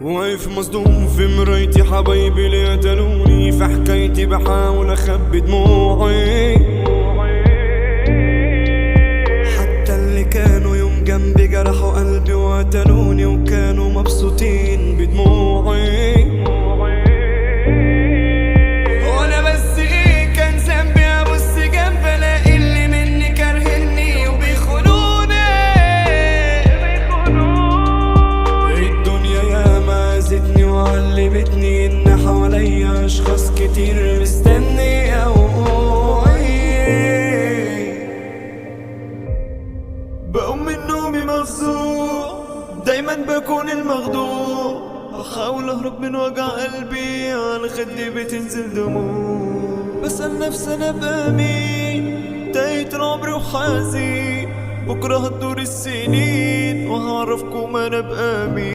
واقف مصدوم في مرايتي، حبايبي اللي قتلوني في حكايتي بحاول اخبي دموعي. حتى اللي كانوا يوم جنبي جرحوا قلبي وقتلوني، وكانوا مبسوطين بدموعي. وانا بس ايه كان ذنبي ابص جنب الاقي اللي مني كارهني وبيخونوني. الدنيا ياما اذتني وعلمتني ان حواليا اشخاص كتير مستني اوعي. بقوم من نومي مفزوع، دايما بكون المخدوع، بحاول اهرب من وجع قلبي، على خدي بتنزل دموع. بسأل نفسي انا ابقى مين، تاهت العمر وحزين، بكره هتدور السنين وهعرفكم انا ابقى مين.